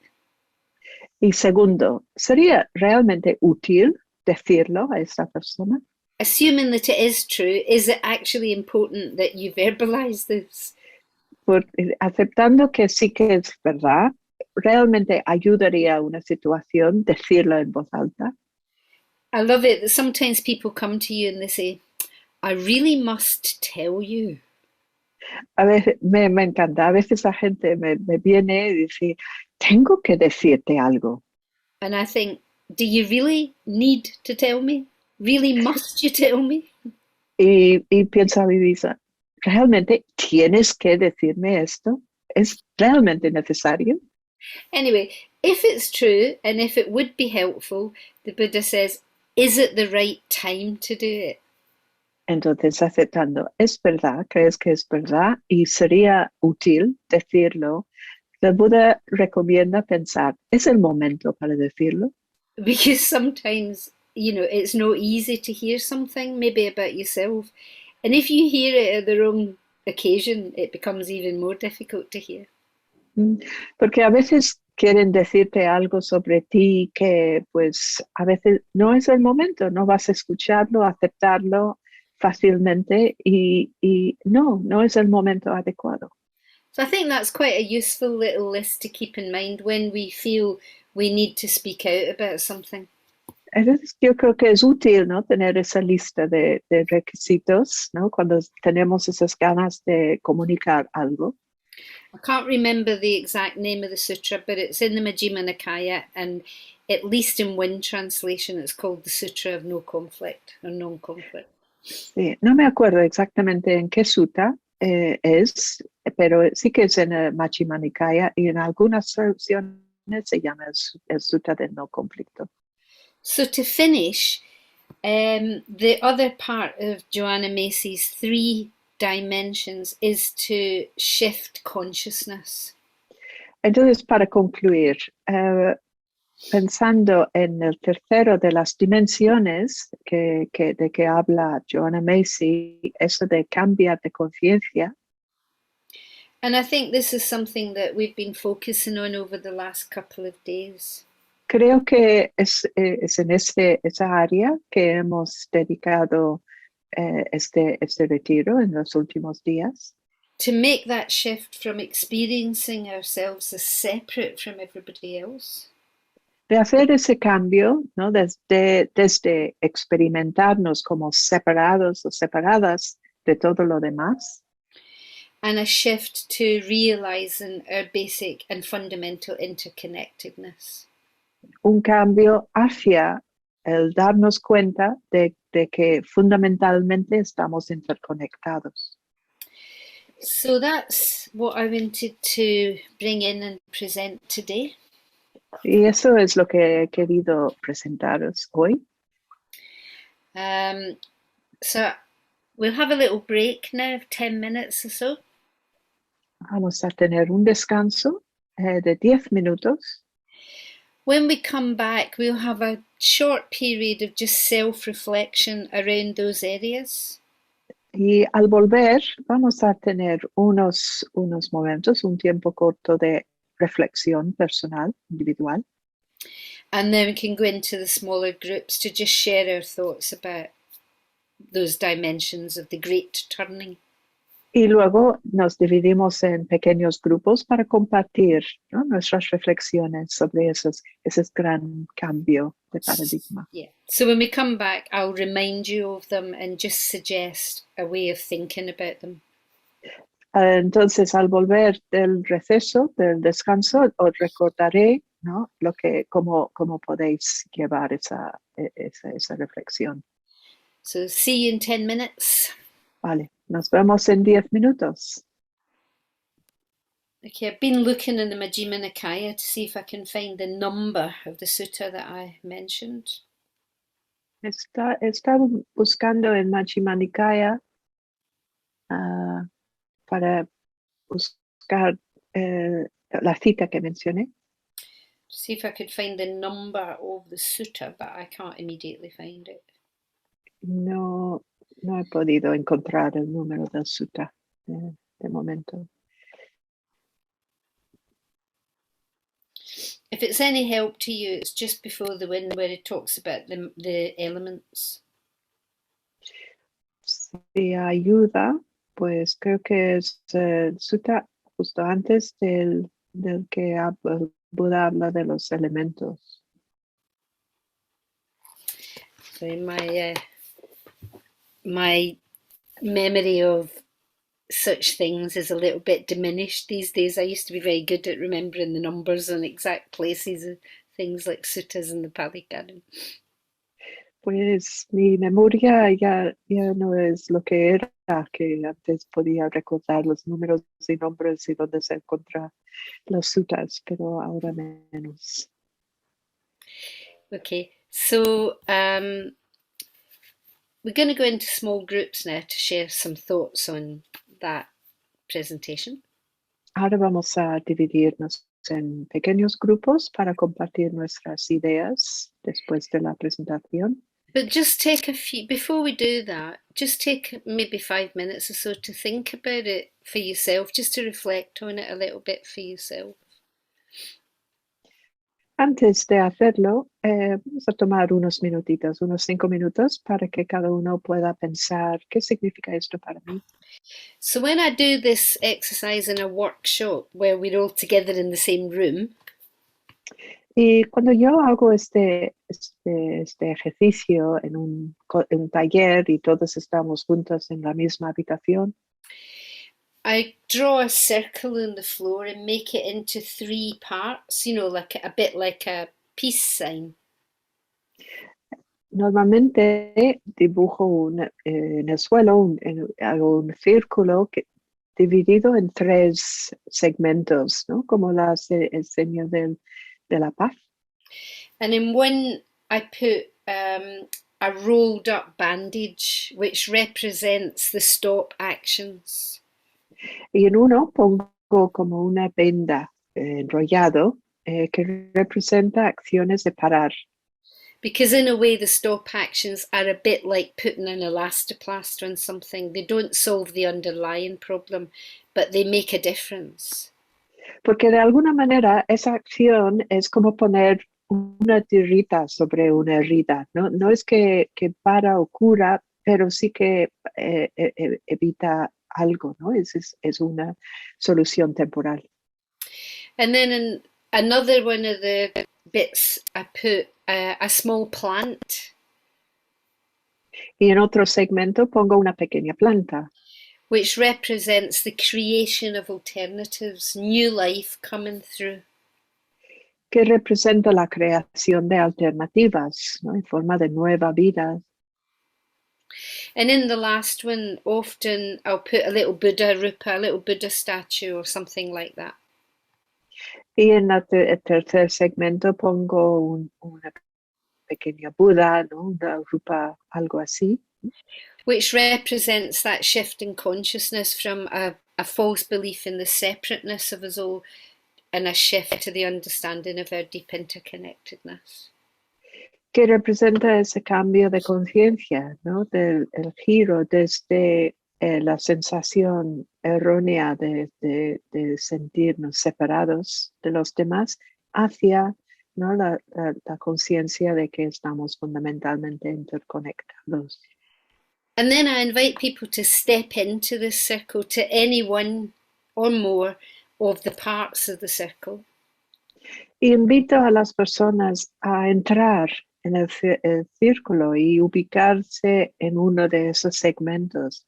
Y segundo, ¿sería realmente útil decirlo a esta persona? Assuming that it is true, is it actually important that you verbalize this? Aceptando que sí que es verdad, ¿realmente ayudaría a una situación decirlo en voz alta? I love it that sometimes people come to you and they say, I really must tell you. A veces me encanta, a veces la gente me viene y dice, tengo que decirte algo. And I think, do you really need to tell me? Really must you tell me? Y pienso a mi vida, ¿realmente tienes que decirme esto? ¿Es realmente necesario? Anyway, if it's true and if it would be helpful, the Buddha says, is it the right time to do it? Entonces, aceptando, es verdad, crees que es verdad y sería útil decirlo, el Buda recomienda pensar, ¿es el momento para decirlo? Because sometimes, it's not easy to hear something, maybe about yourself. And if you hear it at the wrong occasion, it becomes even more difficult to hear. Mm, Porque a veces quieren decirte algo sobre ti que pues a veces no es el momento, no vas a escucharlo, aceptarlo fácilmente y no es el momento adecuado. So I think that's quite a useful little list to keep in mind when we feel we need to speak out about something. Entonces, yo creo que es útil, ¿no? Tener esa lista de requisitos, ¿no? Cuando tenemos esas ganas de comunicar algo. I can't remember the exact name of the sutra, but it's in the Majjhima Nikaya, and at least in one translation, it's called the Sutra of No Conflict or Non-Conflict. Sí, no me acuerdo exactamente en qué sutta es, pero sí que es en el Majjhima Nikaya y en algunas traducciones se llama el Sutta del No Conflicto. So to finish, the other part of Joanna Macy's three dimensions is to shift consciousness. Entonces, para concluir, pensando en el tercero de las dimensiones de que habla Joanna Macy, eso de cambiar de conciencia. And I think this is something that we've been focusing on over the last couple of days. Creo que es en esa área que hemos dedicado este retiro en los últimos días. To make that shift from experiencing ourselves as separate from everybody else De hacer ese cambio, ¿no? Desde experimentarnos como separados o separadas de todo lo demás, and a shift to realizing our basic and fundamental interconnectedness. un cambio hacia el darnos cuenta de que fundamentalmente estamos interconectados. So that's what I wanted to bring in and present today. Y eso es lo que he querido presentaros hoy. So we'll have a little break now of 10 minutes or so. Vamos a tener un descanso de 10 minutos. When we come back, we'll have a short period of just self-reflection around those areas. Y al volver vamos a tener unos momentos, un tiempo corto de reflexión personal, individual. And then we can go into the smaller groups to just share our thoughts about those dimensions of the great turning. Y luego nos dividimos en pequeños grupos para compartir, ¿no? Nuestras reflexiones sobre ese gran cambio de paradigma. Yeah. So when we come back, I'll remind you of them and just suggest a way of thinking about them. Entonces, al volver del receso, del descanso, os recordaré, ¿no? Cómo podéis llevar esa reflexión. So see you in 10 minutes. Vale, nos vemos en 10 minutos. Okay, I've been looking in the Majjhima Nikaya to see if I can find the number of the sutta that I mentioned. Está buscando en Majjhima Nikaya para buscar la cita que mencioné. See if I could find the number of the sutta, but I can't immediately find it. No he podido encontrar el número del sutta de momento. If it's any help to you, it's just before the wind where it talks about the elements. Si ayuda, pues creo que es el sutta justo antes del que el Buda habla de los elementos. So my memory of such things is a little bit diminished these days. I used to be very good at remembering the numbers and exact places of things like suttas in the Pali Canon. Pues mi memoria ya no es lo que era, que antes podía recordar los números y nombres y dónde se encuentran los suttas, pero ahora menos. Okay, so we're going to go into small groups now to share some thoughts on that presentation. Ahora vamos a dividirnos en pequeños grupos para compartir nuestras ideas después de la presentación. But just take a few, before we do that, just take maybe 5 minutes or so to think about it for yourself, just to reflect on it a little bit for yourself. Antes de hacerlo, vamos a tomar unos minutitos, unos 5 minutos, para que cada uno pueda pensar qué significa esto para mí. So when I do this exercise in a workshop where we're all together in the same room, Y cuando yo hago este ejercicio en un taller y todos estamos juntos en la misma habitación, I draw a circle on the floor and make it into 3 parts, like a bit like a peace sign. normalmente dibujo en el suelo, hago un círculo dividido en 3 segmentos, ¿no? Como el señal de la paz. And in one, I put a rolled up bandage, which represents the stop actions. Y en uno pongo como una venda enrollado que representa acciones de parar. Because in a way, the stop actions are a bit like putting an elastoplaster on something. They don't solve the underlying problem, but they make a difference. Porque de alguna manera esa acción es como poner una tirita sobre una herida, ¿no? No es que para o cura, pero sí que evita algo, ¿no? Es una solución temporal. And then in another one of the bits, I put a small plant, Y en otro segmento pongo una pequeña planta which represents the creation of alternatives, new life coming through. que representa la creación de alternativas, ¿no? En forma de nueva vida. And in the last one, often I'll put a little Buddha rupa, a little Buddha statue or something like that. Y en el tercer segmento pongo una pequeña Buda, ¿no? Una rupa, algo así. Which represents that shift in consciousness from a false belief in the separateness of us all and a shift to the understanding of our deep interconnectedness. Que representa ese cambio de conciencia, ¿no? El giro desde la sensación errónea de sentirnos separados de los demás hacia, ¿no? la conciencia de que estamos fundamentalmente interconectados. And then I invite people to step into this circle, to any one or more of the parts of the circle. Y invito a las personas a entrar en el círculo y ubicarse en uno de esos segmentos.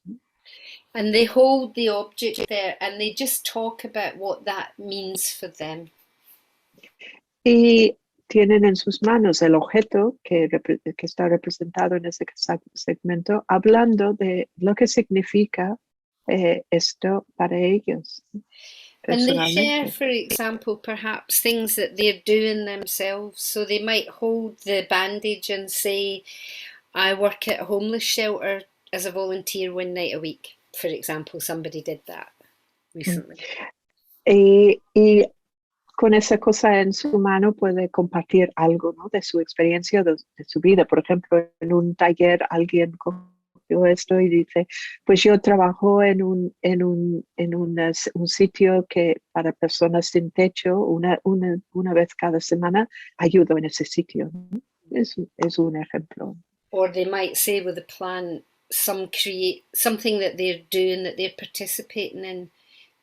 And they hold the object there and they just talk about what that means for them. Y tienen en sus manos el objeto que está representado en ese segmento, hablando de lo que significa esto para ellos And they share, personalmente. for example, perhaps things that they're doing themselves. So they might hold the bandage and say, I work at a homeless shelter as a volunteer 1 night a week. For example, somebody did that Mm. recently. Y con esa cosa en su mano puede compartir algo, ¿no? De su experiencia, de su vida. Por ejemplo, en un taller alguien cogió esto y dice, pues yo trabajo en un sitio que para personas sin techo, una vez cada semana, ayudo en ese sitio, ¿no? Es un ejemplo. Or they might say with a plan, something that they're doing, that they're participating in,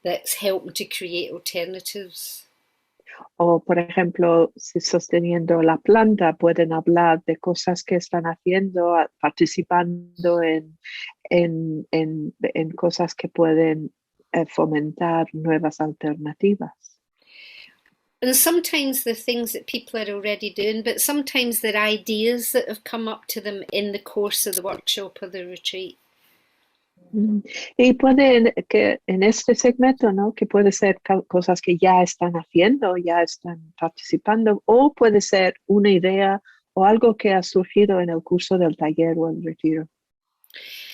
that's helping to create alternatives. O, por ejemplo, si sosteniendo la planta, pueden hablar de cosas que están haciendo, participando en cosas que pueden fomentar nuevas alternativas. And sometimes they're things that people are already doing, but sometimes they're ideas that have come up to them in the course of the workshop or the retreat. Mm. Y puede que en este segmento, ¿no? Que puede ser cosas que ya están haciendo, ya están participando, o puede ser una idea o algo que ha surgido en el curso del taller o el retiro.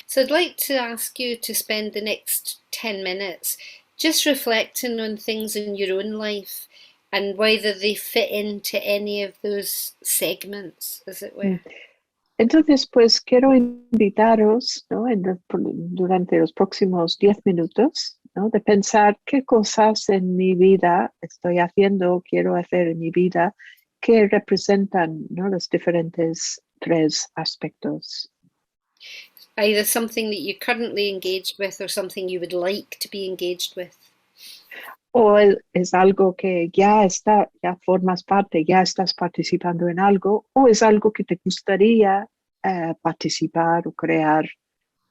So I'd like to ask you to spend the next 10 minutes just reflecting on things in your own life and whether they fit into any of those segments, as it Mm. were. Entonces, pues quiero invitaros, ¿no? Durante los próximos 10 minutos, ¿no? De pensar qué cosas en mi vida estoy haciendo, quiero hacer en mi vida, que representan, ¿no? Los diferentes tres aspectos. Either something that you're currently engaged with or something you would like to be engaged with. O es algo que ya formas parte, ya estás participando en algo, o es algo que te gustaría participar o crear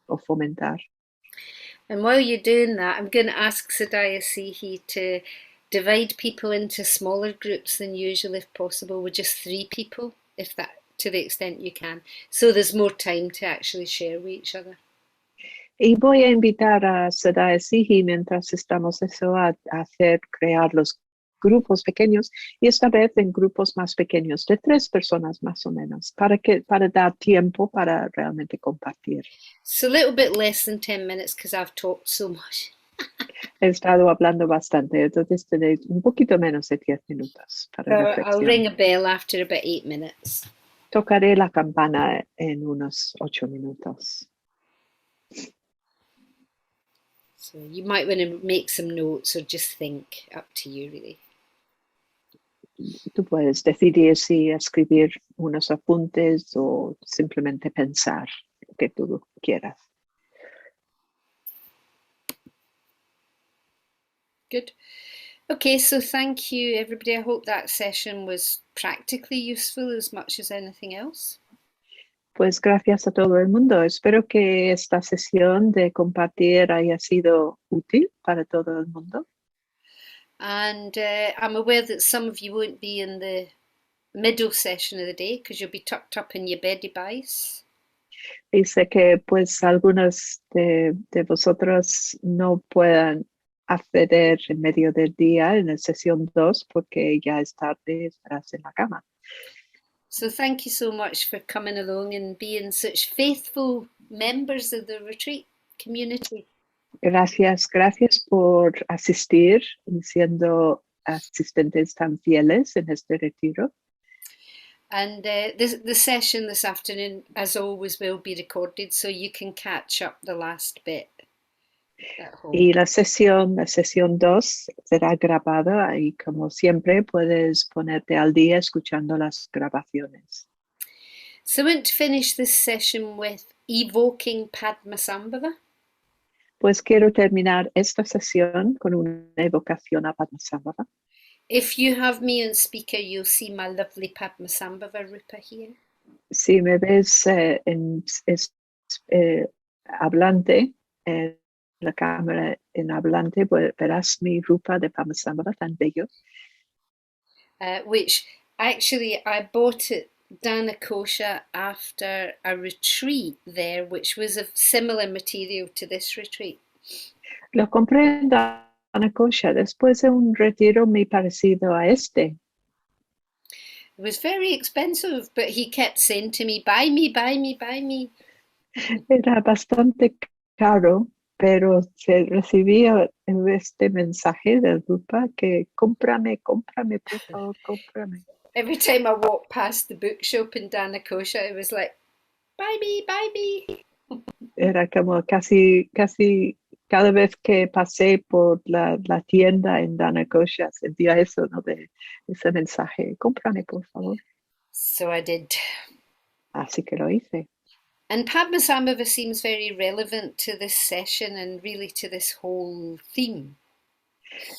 o fomentar. And while you're doing that, I'm going to ask Sadaya Sihi to divide people into smaller groups than usual, if possible, with just 3 people, if that, to the extent you can. So there's more time to actually share with each other. Y voy a invitar a Sadaya Sihi mientras estamos crear los grupos pequeños y esta vez en grupos más pequeños de 3 personas más o menos para dar tiempo para realmente compartir. So a little bit less than 10 minutes because I've talked so much. He estado hablando bastante, entonces tenéis un poquito menos de 10 minutos para I'll reflexión. ring a bell after about 8 minutes. Tocaré la campana en unos 8 minutos. So you might want to make some notes or just think, up to you really. Tú puedes decidir si escribir unos apuntes o simplemente pensar lo que tú quieras. Good. Okay, so thank you everybody. I hope that session was practically useful as much as anything else. Pues gracias a todo el mundo. Espero que esta sesión de compartir haya sido útil para todo el mundo. And I'm aware that some of you won't be in the middle session of the day because you'll be tucked up in your beddy bice. Y sé que pues algunos de vosotros no puedan acceder en medio del día en la sesión 2 porque ya es tarde, estarás en la cama. So thank you so much for coming along and being such faithful members of the retreat community. Gracias por asistir y siendo asistentes tan fieles en este retiro. And the session this afternoon, as always, will be recorded so you can catch up the last bit at home. Y la sesión 2 será grabada y como siempre puedes ponerte al día escuchando las grabaciones. So I want to finish this session with evoking Padmasambhava. Pues quiero terminar esta sesión con una evocación a Padmasambhava. If you have me on speaker, you'll see my lovely Padmasambhava Rupa here. Si me ves hablante, la cámara en hablante, pues verás mi rupa de Padmasambhava tan bello. Which Actually, I bought it Danakosha after a retreat there, which was of similar material to this retreat. Lo compré en Danacocha después de un retiro muy parecido a este. It was very expensive, but he kept saying to me, buy me, buy me, buy me. Era bastante caro, pero se recibía este mensaje del Rupa que cómprame, cómprame, por favor, cómprame. Every time I walked past the bookshop in Danakosha, it was like, buy me, buy me. Era como casi cada vez que pasé por la tienda en Danacocha sentía eso, ¿no? De ese mensaje, cómprame, por favor. So I did. Así que lo hice. And Padmasambhava seems very relevant to this session and really to this whole theme.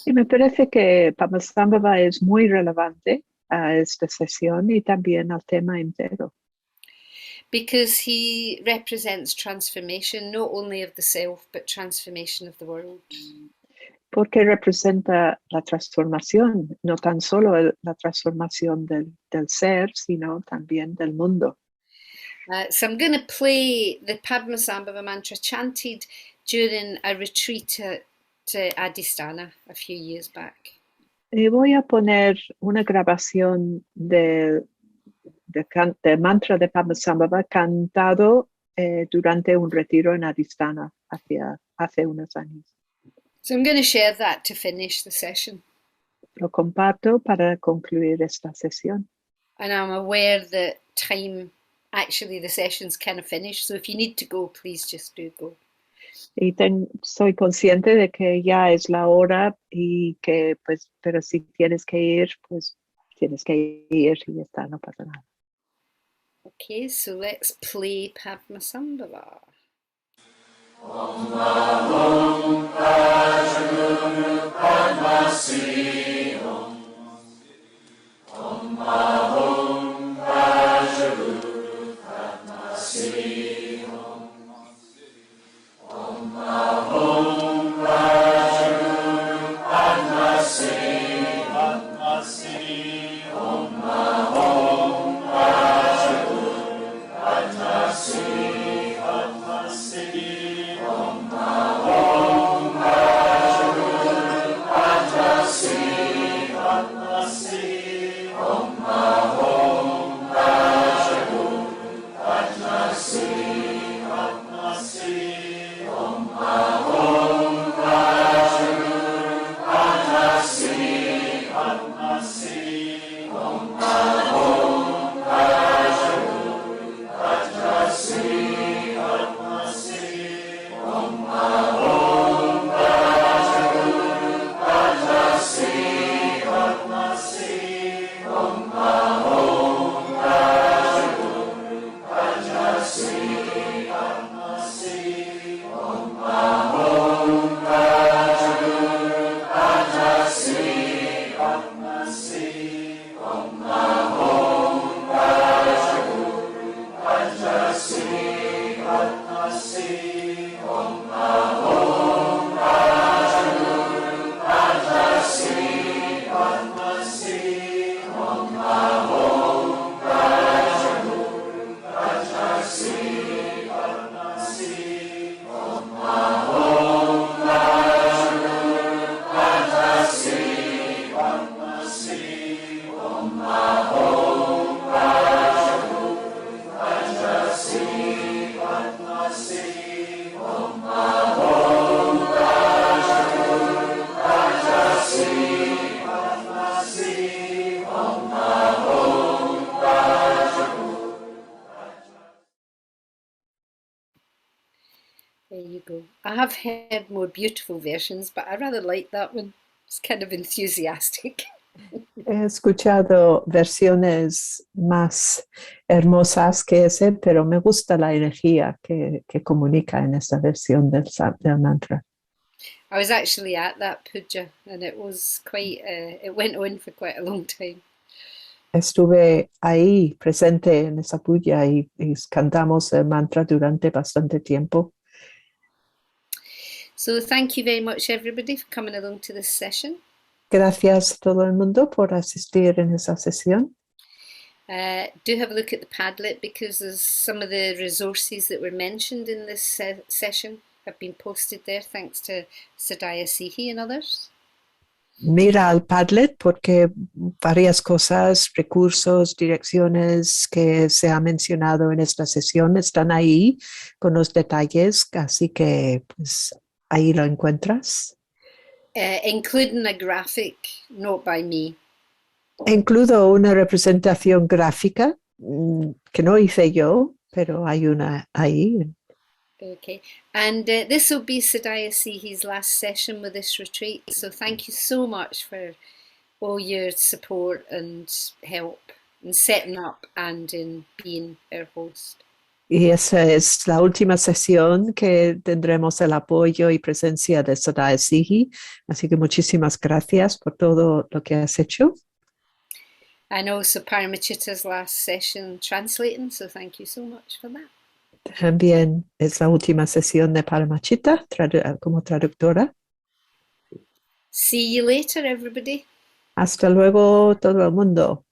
Y me parece que Padmasambhava es muy relevante a esta sesión y también al tema entero. Because he represents transformation, not only of the self, but transformation of the world. Porque representa la transformación, no tan solo la transformación del ser, sino también del mundo. So I'm going to play the Padmasambhava mantra chanted during a retreat to Adhisthana a few years back. Y voy a poner una grabación del mantra de Padmasambhava cantado durante un retiro en Adhisthana hace unos años. So I'm going to share that to finish the session. Lo comparto para concluir esta sesión. And I'm aware that actually the session's kind of finished, so if you need to go, please just do go. Y soy consciente de que ya es la hora y que, pues, pero si tienes que ir, pues tienes que ir y ya está, no pasa nada. Okay, so let's play Padmasambhava. Om Namo Bhagavate Padmasi Om Namo Bhagavate Padmasi Om Namo Bhagavate Padmasi Om Namo Bhagavate Padmasi There you go. I have heard more beautiful versions, but I rather like that one. It's kind of enthusiastic. He escuchado versiones más hermosas que ese, pero me gusta la energía que comunica en esta versión del mantra. I was actually at that puja, and it was it went on for quite a long time. Estuve ahí presente en esa puja y cantamos el mantra durante bastante tiempo. So thank you very much, everybody, for coming along to this session. Gracias a todo el mundo por asistir en esa sesión. Do have a look at the Padlet because there's some of the resources that were mentioned in this session have been posted there thanks to Sadaya Sihi and others. Mira al Padlet porque varias cosas, recursos, direcciones que se ha mencionado en esta sesión están ahí con los detalles, así que pues ahí lo encuentras. Including a graphic, not by me. Incluyo una representación gráfica que no hice yo, pero hay una ahí. Okay, and this will be Sadaya Sihi's last session with this retreat, so thank you so much for all your support and help in setting up and in being our host. Y esa es la última sesión que tendremos el apoyo y presencia de Sadaya Sihi, así que muchísimas gracias por todo lo que has hecho. And also Paramachita's last session translating, so thank you so much for that. También es la última sesión de Paramachita como traductora. See you later, everybody. Hasta luego, todo el mundo.